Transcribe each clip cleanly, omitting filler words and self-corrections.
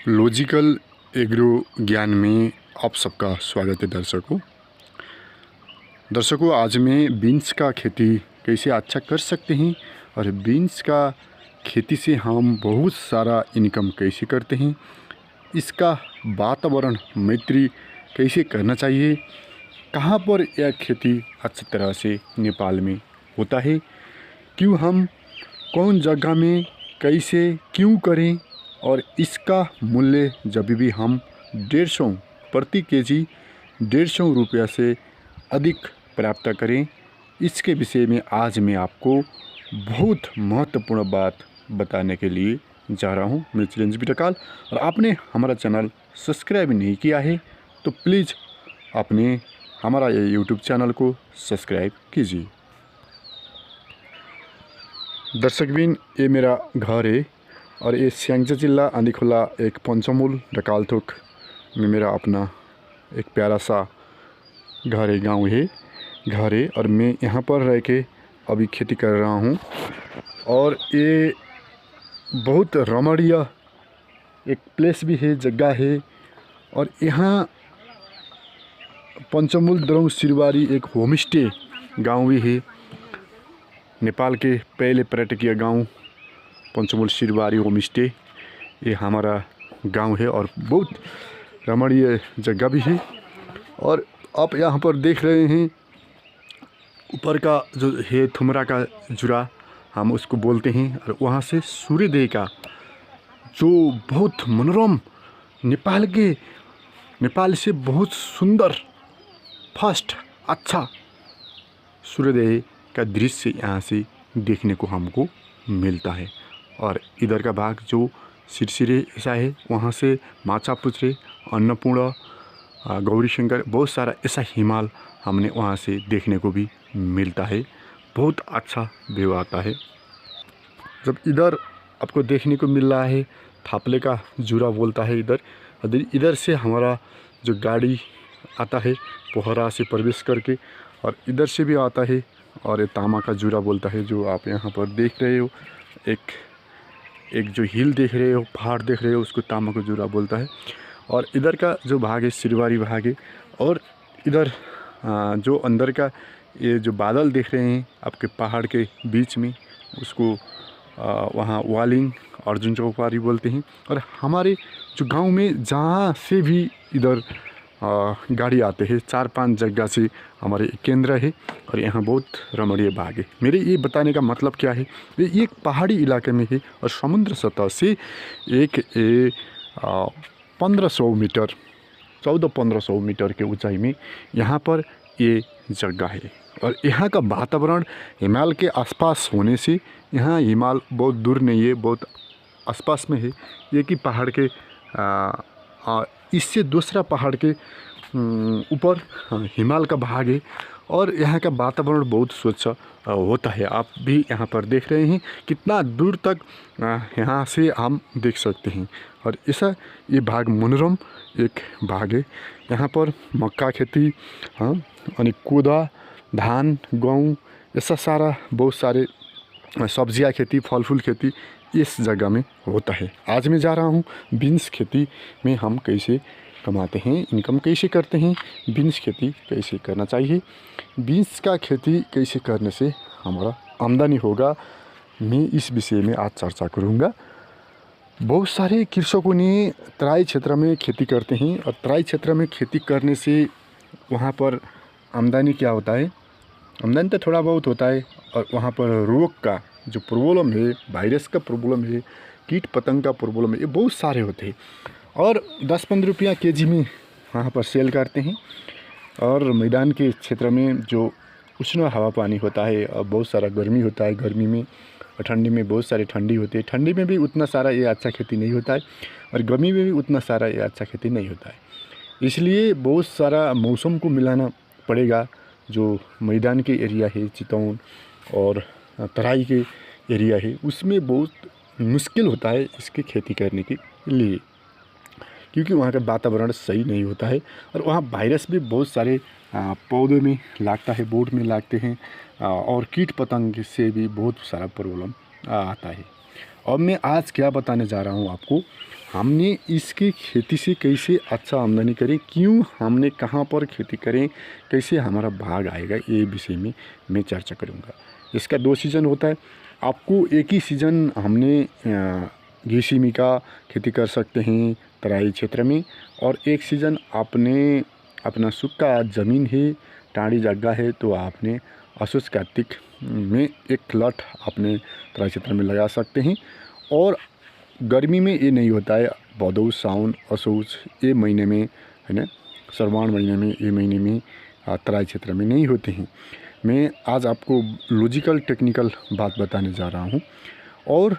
Logical agro ज्ञान में आप सबका स्वागत है दर्शकों। आज मैं बीन्स का खेती कैसे अच्छा कर सकते हैं और बीन्स का खेती से हम बहुत सारा इनकम कैसे करते हैं, इसका वातावरण मैत्री कैसे करना चाहिए, कहाँ पर यह खेती अच्छी तरह से नेपाल में होता है, क्यों हम कौन जगह में कैसे क्यों करें और इसका मूल्य जब भी हम 150 प्रति केजी 150 रुपया से अधिक प्राप्त करें, इसके विषय में आज मैं आपको बहुत महत्वपूर्ण बात बताने के लिए जा रहा हूं। मैं चिरंजीवी टकाल और आपने हमारा चैनल सब्सक्राइब नहीं किया है तो प्लीज़ आपने हमारा ये यूट्यूब चैनल को सब्सक्राइब कीजिए। दर्शकबिन, ये मेरा घर है और ये स्याङ्जा जिला आँधीखोला एक पञ्चमुल ढकालथोक में मेरा अपना एक प्यारा सा घर है और मैं यहाँ पर रह के अभी खेती कर रहा हूँ। और ये बहुत रमणीय एक प्लेस भी है, जगह है। और यहाँ पञ्चमुल दरौं सिरबारी एक होम स्टे गाँव भी है। नेपाल के पहले पर्यटकीय गांव पञ्चमुल सिरबारी होम स्टे, ये हमारा गांव है और बहुत रमणीय जगह भी है। और आप यहाँ पर देख रहे हैं ऊपर का जो है थुमरा का जुरा हम उसको बोलते हैं, और वहाँ से सूर्योदय का जो बहुत मनोरम नेपाल से बहुत सुंदर फर्स्ट अच्छा सूर्योदय का दृश्य यहाँ से देखने को हमको मिलता है। और इधर का भाग जो सिरसिरे ऐसा है, वहाँ से माछापुच्छ्रे, अन्नपूर्ण, गौरीशंकर, बहुत सारा ऐसा हिमाल हमने वहाँ से देखने को भी मिलता है। बहुत अच्छा व्यू आता है। जब इधर आपको देखने को मिल रहा है थापले का जुरा बोलता है इधर से हमारा जो गाड़ी आता है पोहरा से प्रवेश करके, और इधर से भी आता है। और ये तामा का जुरा बोलता है जो आप यहाँ पर देख रहे हो, एक जो हिल देख रहे हो, पहाड़ देख रहे हो, उसको तामा का जुरा बोलता है। और इधर का जो भाग है सिरबारी भाग है। और इधर जो अंदर का ये जो बादल देख रहे हैं आपके पहाड़ के बीच में, उसको वहाँ वालिंग अर्जुन चौपारी बोलते हैं। और हमारे जो गांव में जहाँ से भी इधर गाड़ी आते हैं 4-5 जगह से हमारे केंद्र है। और यहाँ बहुत रमणीय बाग है। मेरे ये बताने का मतलब क्या है, ये एक पहाड़ी इलाके में है और समुद्र सतह से 1500 मीटर 1400-1500 मीटर के ऊंचाई में यहाँ पर ये जगह है। और यहाँ का वातावरण हिमालय के आसपास होने से, यहाँ हिमालय बहुत दूर नहीं है, बहुत आसपास में है। ये कि पहाड़ के इससे दूसरा पहाड़ के ऊपर हिमालय का भाग है। और यहाँ का वातावरण बहुत स्वच्छ होता है। आप भी यहाँ पर देख रहे हैं कितना दूर तक यहाँ से हम देख सकते हैं। और ऐसा ये भाग मनोरम एक भाग है। यहाँ पर मक्का खेती, अनि कोदा, धान, गेहूँ, ऐसा सारा बहुत सारे सब्जियाँ खेती, फल फूल खेती इस जगह में होता है। आज मैं जा रहा हूँ बीन्स खेती में हम कैसे कमाते हैं, इनकम कैसे करते हैं, बीन्स खेती कैसे करना चाहिए, बीन्स का खेती कैसे करने से हमारा आमदनी होगा, मैं इस विषय में आज चर्चा करूँगा। बहुत सारे कृषकों ने तराई क्षेत्र में खेती करते हैं और तराई क्षेत्र में खेती करने से वहाँ पर आमदनी क्या होता है, आमदनी तो थोड़ा बहुत होता है। और वहाँ पर रोग का जो प्रॉब्लम है, वायरस का प्रॉब्लम है, कीट पतंग का प्रॉब्लम है, ये बहुत सारे होते हैं। और 10-15 रुपया केजी में वहाँ पर सेल करते हैं। और मैदान के क्षेत्र में जो उष्ण हवा पानी होता है और बहुत सारा गर्मी होता है, गर्मी में और ठंडी में बहुत सारी ठंडी होती है, ठंडी में भी उतना सारा ये अच्छा खेती नहीं होता है और गर्मी में भी उतना सारा ये अच्छा खेती नहीं होता है। इसलिए बहुत सारा मौसम को मिलाना पड़ेगा। जो मैदान के एरिया है, चितौन और तराई के एरिया है, उसमें बहुत मुश्किल होता है इसकी खेती करने के लिए, क्योंकि वहाँ का वातावरण सही नहीं होता है। और वहाँ वायरस भी बहुत सारे पौधों में लगता है, बोट में लगते हैं, और कीट पतंग से भी बहुत सारा प्रॉब्लम आता है। और मैं आज क्या बताने जा रहा हूँ आपको, हमने इसकी खेती से कैसे अच्छा आमदनी करें, क्यों हमने कहाँ पर खेती करें, कैसे हमारा भाग आएगा, ये विषय में मैं चर्चा करूँगा। इसका 2 सीज़न होता है। आपको एक ही सीज़न हमने गेसीमी का खेती कर सकते हैं तराई क्षेत्र में, और एक सीज़न आपने अपना सूखा ज़मीन है, टाड़ी जगह है, तो आपने असोज कार्तिक में एक लट अपने तराई क्षेत्र में लगा सकते हैं। और गर्मी में ये नहीं होता है, भदौ साउन असोज ये महीने में, है ना, श्रावण महीने में, ये महीने में तराई क्षेत्र में नहीं होते हैं। मैं आज आपको लॉजिकल टेक्निकल बात बताने जा रहा हूँ। और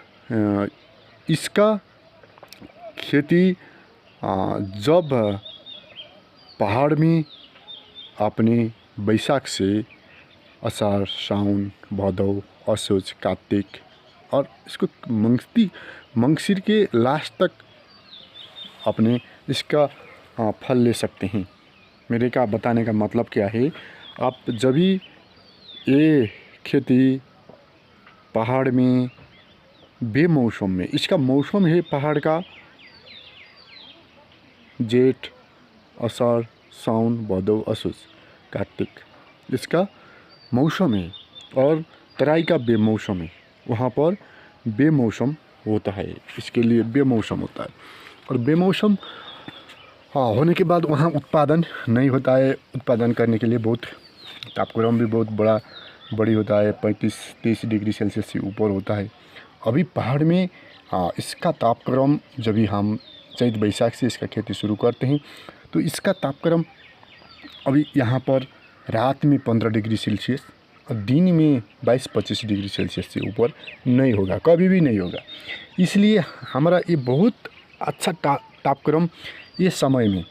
इसका खेती जब पहाड़ में आपने बैसाख से आषाढ़ साउन भदौ असोज कार्तिक और इसको मंगसिर के लास्ट तक अपने इसका फल ले सकते हैं। मेरे का बताने का मतलब क्या है, आप जब भी ये खेती पहाड़ में बेमौसम में, इसका मौसम है पहाड़ का जेठ आषाढ़ साउन भदौ असोज कार्तिक, इसका मौसम है। और तराई का बेमौसम है, वहाँ पर बेमौसम होता है, इसके लिए बेमौसम होता है। और बेमौसम होने के बाद वहाँ उत्पादन नहीं होता है। उत्पादन करने के लिए बहुत तापक्रम भी बहुत बड़ी होता है, 35-30 डिग्री सेल्सियस से ऊपर होता है। अभी पहाड़ में इसका तापक्रम जब भी हम चैत बैसाख से इसका खेती शुरू करते हैं, तो इसका तापक्रम अभी यहाँ पर रात में 15 डिग्री सेल्सियस और दिन में 22-25 डिग्री सेल्सियस से ऊपर नहीं होगा, कभी भी नहीं होगा। इसलिए हमारा ये बहुत अच्छा तापक्रम ये समय में,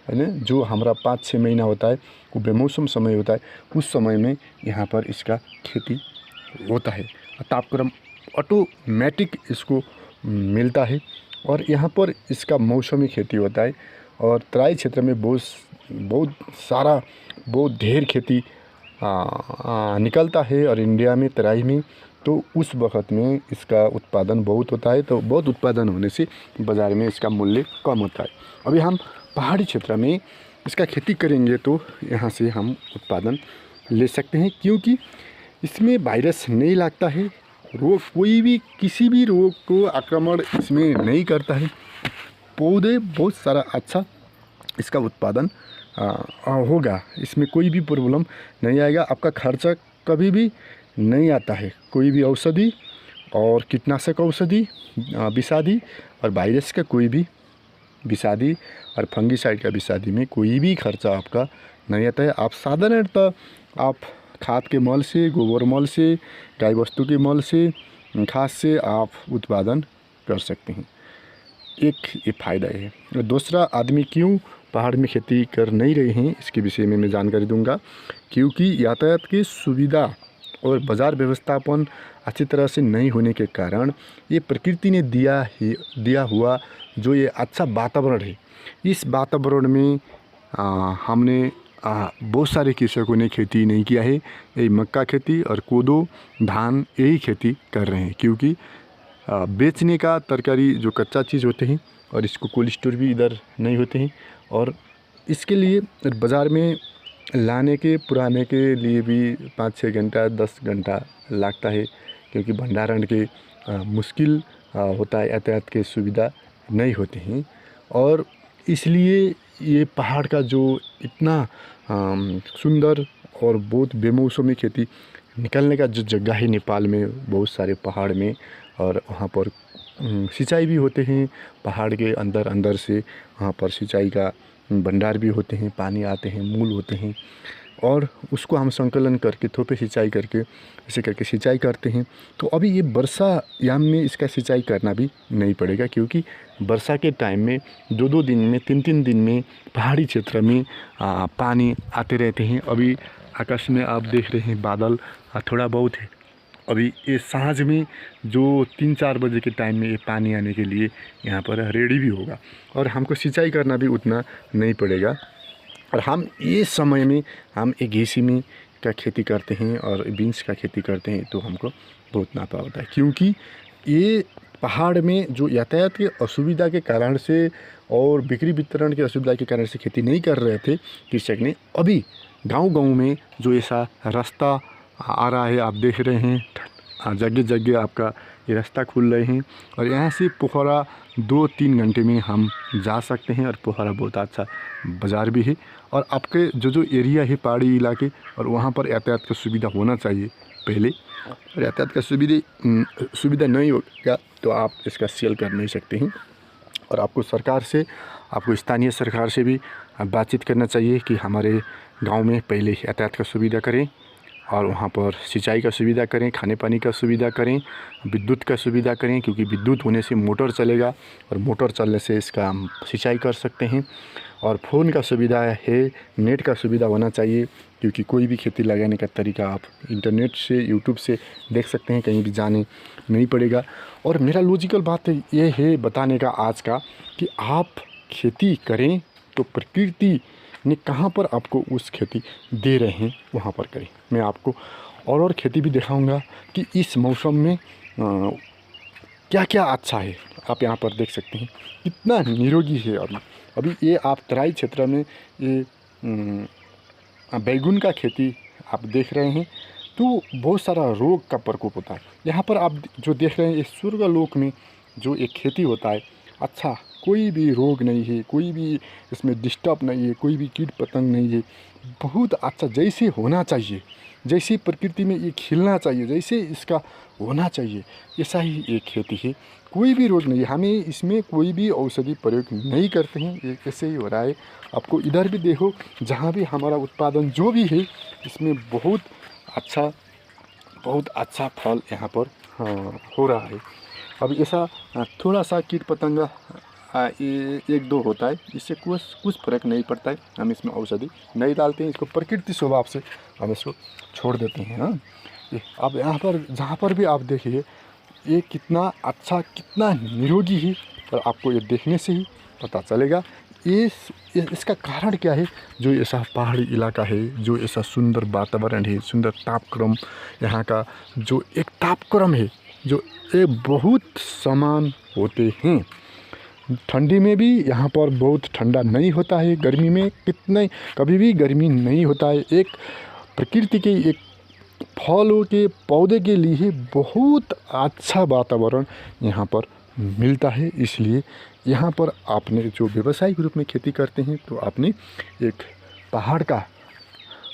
है ना, जो हमारा 5-6 महीना होता है वो बेमौसम समय होता है, उस समय में यहाँ पर इसका खेती होता है। तापक्रम ऑटोमेटिक इसको मिलता है और यहाँ पर इसका मौसमी खेती होता है। और तराई क्षेत्र में बहुत ढेर खेती निकलता है, और इंडिया में तराई में तो उस वक़्त में इसका उत्पादन बहुत होता है। तो बहुत उत्पादन होने से बाज़ार में इसका मूल्य कम होता है। अभी हम पहाड़ी क्षेत्र में इसका खेती करेंगे तो यहाँ से हम उत्पादन ले सकते हैं, क्योंकि इसमें वायरस नहीं लगता है, रोग कोई भी किसी भी रोग को आक्रमण इसमें नहीं करता है। पौधे बहुत सारा अच्छा इसका उत्पादन होगा, इसमें कोई भी प्रॉब्लम नहीं आएगा। आपका खर्चा कभी भी नहीं आता है, कोई भी औषधि और कीटनाशक औषधि, विषादी और वायरस का कोई भी विषादी और फंगीसाइड का विषादी में कोई भी खर्चा आपका नहीं आता है। आप साधारणतः आप खाद के मल से, गोबर मल से, गाय वस्तु के मल से, खाद से आप उत्पादन कर सकते हैं। एक ये फ़ायदा है। दूसरा, आदमी क्यों पहाड़ में खेती कर नहीं रहे हैं इसके विषय में मैं जानकारी दूंगा। क्योंकि यातायात की सुविधा और बाज़ार व्यवस्थापन अच्छी तरह से नहीं होने के कारण ये प्रकृति ने दिया हुआ जो ये अच्छा वातावरण है, इस वातावरण में हमने बहुत सारे कृषकों ने खेती नहीं किया है। यही मक्का खेती और कोदो धान यही खेती कर रहे हैं, क्योंकि बेचने का तरकारी जो कच्चा चीज़ होते हैं और इसको कोल्ड स्टोर भी इधर नहीं होते हैं, और इसके लिए बाज़ार में लाने के पुराने के लिए भी 5-6 घंटा 10 घंटा लगता है, क्योंकि भंडारण के मुश्किल होता है, यातायात के सुविधा नहीं होते हैं। और इसलिए ये पहाड़ का जो इतना सुंदर और बहुत बेमौसमी खेती निकलने का जो जगह है नेपाल में, बहुत सारे पहाड़ में, और वहाँ पर सिंचाई भी होते हैं पहाड़ के अंदर से, वहाँ पर सिंचाई का भंडार भी होते हैं, पानी आते हैं, मूल होते हैं, और उसको हम संकलन करके थोपे सिंचाई करके ऐसे करके सिंचाई करते हैं। तो अभी ये वर्षा याम में इसका सिंचाई करना भी नहीं पड़ेगा, क्योंकि वर्षा के टाइम में 2-2 दिन में 3-3 दिन में पहाड़ी क्षेत्र में पानी आते रहते हैं। अभी आकाश में आप देख रहे हैं बादल थोड़ा बहुत है। अभी ये सांझ में जो 3-4 बजे के टाइम में ये पानी आने के लिए यहाँ पर रेडी भी होगा, और हमको सिंचाई करना भी उतना नहीं पड़ेगा। और हम ये समय में हम एक गेसीमी का खेती करते हैं और बीन्स का खेती करते हैं, तो हमको बहुत नाफा होता है, क्योंकि ये पहाड़ में जो यातायात की असुविधा के कारण से और बिक्री वितरण की असुविधा के कारण से खेती नहीं कर रहे थे कृषक ने, अभी गांव-गांव में जो ऐसा रास्ता आ रहा है, आप देख रहे हैं जगह जगह आपका ये रास्ता खुल रहे हैं और यहाँ से पोखरा 2-3 घंटे में हम जा सकते हैं। और पोखरा बहुत अच्छा बाज़ार भी है और आपके जो एरिया है पहाड़ी इलाके, और वहाँ पर यातायात का सुविधा होना चाहिए पहले। और यातायात का सुविधा नहीं होगा तो आप इसका सेल कर नहीं सकते हैं। और आपको सरकार से, आपको स्थानीय सरकार से भी बातचीत करना चाहिए कि हमारे गांव में पहले यातायात का सुविधा करें और वहाँ पर सिंचाई का सुविधा करें, खाने पानी का सुविधा करें, विद्युत का सुविधा करें, क्योंकि विद्युत होने से मोटर चलेगा और मोटर चलने से इसका हम सिंचाई कर सकते हैं। और फ़ोन का सुविधा है, नेट का सुविधा होना चाहिए, क्योंकि कोई भी खेती लगाने का तरीका आप इंटरनेट से, यूट्यूब से देख सकते हैं, कहीं भी जाने नहीं पड़ेगा। और मेरा लॉजिकल बात ये है बताने का आज का कि आप खेती करें तो प्रकृति ने कहाँ पर आपको उस खेती दे रहे हैं वहाँ पर करें। मैं आपको और खेती भी दिखाऊंगा कि इस मौसम में क्या क्या अच्छा है। आप यहाँ पर देख सकते हैं कितना निरोगी है। अभी ये आप तराई क्षेत्र में ये बैगन का खेती आप देख रहे हैं, तो बहुत सारा रोग का प्रकोप होता है। यहाँ पर आप जो देख रहे हैं ये स्वर्गलोक में जो एक खेती होता है, अच्छा कोई भी रोग नहीं है, कोई भी इसमें डिस्टर्ब नहीं है, कोई भी कीट पतंग नहीं है, बहुत अच्छा जैसे होना चाहिए, जैसे प्रकृति में ये खिलना चाहिए, जैसे इसका होना चाहिए, ऐसा ही एक खेती है। कोई भी रोग नहीं है, हमें इसमें कोई भी औषधि प्रयोग नहीं करते हैं, ये ऐसे ही हो रहा है। आपको इधर भी देखो, जहाँ भी हमारा उत्पादन जो भी है इसमें बहुत अच्छा फल यहाँ पर हो रहा है। अब ऐसा थोड़ा सा कीट पतंगा एक दो होता है, इससे कुछ फर्क नहीं पड़ता है, हम इसमें औषधि नहीं डालते हैं, इसको प्रकृति स्वभाव से हम इसको छोड़ देते हैं। हाँ, अब यहाँ पर जहाँ पर भी आप देखिए ये कितना अच्छा, कितना निरोगी है, और आपको ये देखने से ही पता चलेगा इसका कारण क्या है। जो ऐसा पहाड़ी इलाका है, जो ऐसा सुंदर वातावरण है, सुंदर तापक्रम, यहाँ का जो एक तापक्रम है, जो ये बहुत समान होते हैं। ठंडी में भी यहाँ पर बहुत ठंडा नहीं होता है, गर्मी में कभी भी गर्मी नहीं होता है। एक प्रकृति के एक फलों के पौधे के लिए बहुत अच्छा वातावरण यहाँ पर मिलता है। इसलिए यहाँ पर आपने जो व्यवसायिक रूप में खेती करते हैं, तो आपने एक पहाड़ का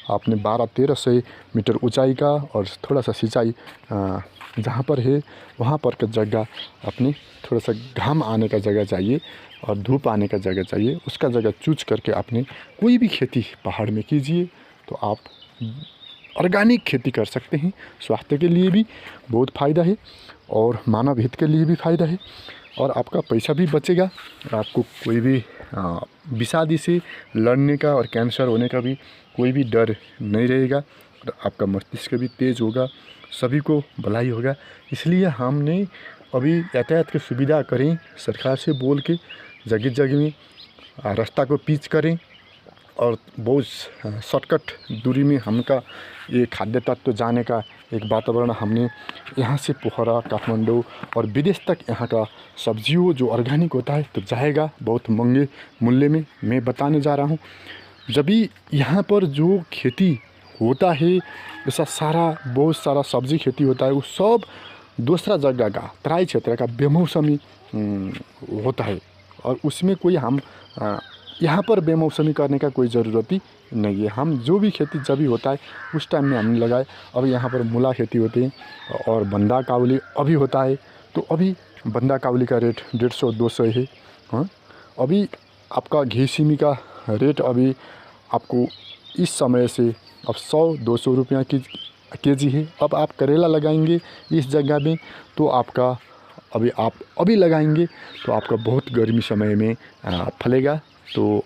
आपने 1200-1300 मीटर ऊंचाई का और थोड़ा सा सिंचाई जहाँ पर है वहाँ पर का जगह, अपनी थोड़ा सा घाम आने का जगह चाहिए और धूप आने का जगह चाहिए, उसका जगह चूज करके आपने कोई भी खेती पहाड़ में कीजिए तो आप ऑर्गेनिक खेती कर सकते हैं। स्वास्थ्य के लिए भी बहुत फ़ायदा है और मानव हित के लिए भी फ़ायदा है, और आपका पैसा भी बचेगा। आपको कोई भी विषादी से लड़ने का और कैंसर होने का भी कोई भी डर नहीं रहेगा, और आपका मस्तिष्क भी तेज़ होगा, सभी को भलाई होगा। इसलिए हमने अभी यातायात की सुविधा करें, सरकार से बोल के जगह जगह में रास्ता को पिच करें, और बहुत शॉर्टकट दूरी में हमका ये खाद्य तत्व जाने का एक वातावरण हमने यहाँ से पोखरा, काठमांडू और विदेश तक यहाँ का सब्जियों जो ऑर्गेनिक होता है तो जाएगा बहुत महंगे मूल्य में। मैं बताने जा रहा हूँ, जब भी यहाँ पर जो खेती होता है, ऐसा बहुत सारा सब्जी खेती होता है, वो सब दूसरा जगह का तराई क्षेत्र का बेमौसमी होता है, और उसमें कोई हम यहाँ पर बेमौसमी करने का कोई ज़रूरत ही नहीं है। हम जो भी खेती जब भी होता है उस टाइम में हमने लगाए। अब यहाँ पर मूला खेती होती है और बंदा कावली अभी होता है, तो अभी बंदा कावली का रेट 150-200 है। हाँ, अभी आपका घी सिमी का रेट अभी आपको इस समय से अब 100-200 रुपया केजी है। अब आप करेला लगाएंगे इस जगह में तो आपका अभी लगाएंगे तो आपका बहुत गर्मी समय में फलेगा। तो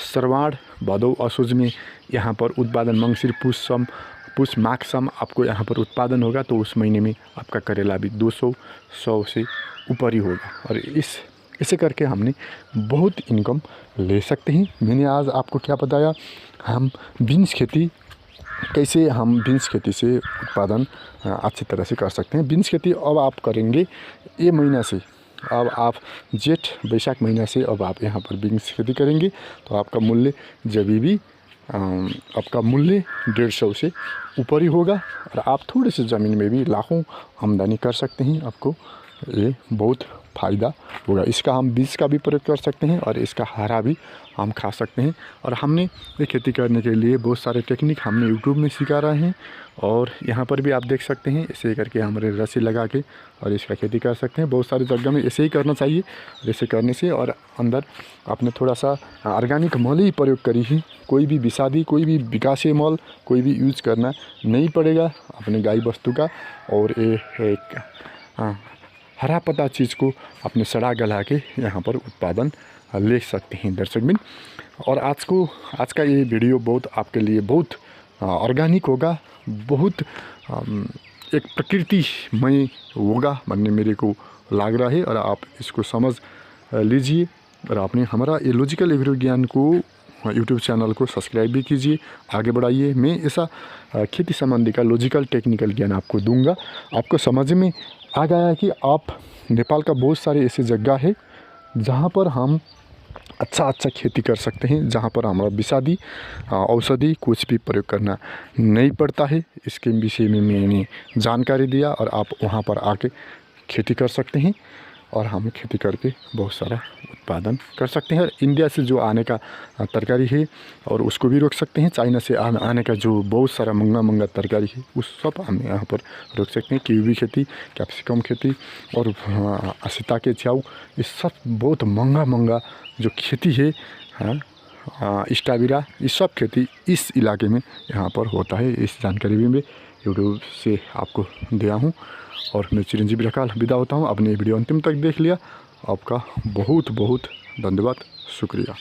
श्रावण भादौ असोज में यहाँ पर उत्पादन, मंगसिर पुष माघ सम आपको यहाँ पर उत्पादन होगा, तो उस महीने में आपका करेला भी 200-100 से ऊपर ही होगा, और इसे करके हमने बहुत इनकम ले सकते हैं। मैंने आज आपको क्या बताया, हम बीन्स खेती कैसे हम बीन्स खेती से उत्पादन अच्छी तरह से कर सकते हैं। बीन्स खेती अब आप करेंगे ये महीना से, अब आप जेठ बैसाख महीना से अब आप यहाँ पर बीन्स खेती करेंगे तो आपका मूल्य जब भी आपका मूल्य 150 से ऊपर ही होगा और आप थोड़े से ज़मीन में भी लाखों आमदनी कर सकते हैं। आपको ये बहुत फ़ायदा होगा। इसका हम बीज का भी प्रयोग कर सकते हैं और इसका हरा भी हम खा सकते हैं। और हमने ये खेती करने के लिए बहुत सारे टेक्निक हमने यूट्यूब में सिखा रहे हैं और यहाँ पर भी आप देख सकते हैं। ऐसे करके हमारे रस्सी लगा के और इसका खेती कर सकते हैं। बहुत सारी जगह में ऐसे ही करना चाहिए। ऐसे करने से और अंदर आपने थोड़ा सा ऑर्गेनिक मल ही प्रयोग करी ही, कोई भी विषादी, कोई भी विकासीय मल कोई भी यूज करना नहीं पड़ेगा अपने गाय वस्तु का। और एक हरा पत्ता चीज़ को अपने सड़ा गला के यहाँ पर उत्पादन ले सकते हैं दर्शकबिन। और आज का ये वीडियो बहुत आपके लिए बहुत ऑर्गेनिक होगा, बहुत एक प्रकृतिमय होगा बनने मेरे को लग रहा है। और आप इसको समझ लीजिए और आपने हमारा ये लॉजिकल एग्रो ज्ञान को यूट्यूब चैनल को सब्सक्राइब भी कीजिए, आगे बढ़ाइए। मैं ऐसा खेती संबंधी का लॉजिकल टेक्निकल ज्ञान आपको दूंगा। आपको समझ में आ गया कि आप नेपाल का बहुत सारे ऐसे जगह है जहाँ पर हम अच्छा खेती कर सकते हैं, जहाँ पर हमारा विषादी औषधि कुछ भी प्रयोग करना नहीं पड़ता है। इसके विषय में मैंने जानकारी दिया और आप वहाँ पर आके खेती कर सकते हैं और हम खेती करके बहुत सारा उत्पादन कर सकते हैं। इंडिया से जो आने का तरकारी है और उसको भी रोक सकते हैं। चाइना से आने का जो बहुत सारा महंगा तरकारी है उस सब हम यहाँ पर रोक सकते हैं। कीवी खेती, कैप्सिकम खेती और सीता के चाऊ, ये सब बहुत महंगा जो खेती है, स्ट्रॉबेरी, ये सब खेती इस इलाके में यहाँ पर होता है। इस जानकारी भी मैं यूट्यूब से आपको दिया हूँ और मैं चिरंजीवी रकाल विदा होता हूँ। आपने वीडियो अंतिम तक देख लिया, आपका बहुत बहुत धन्यवाद, शुक्रिया।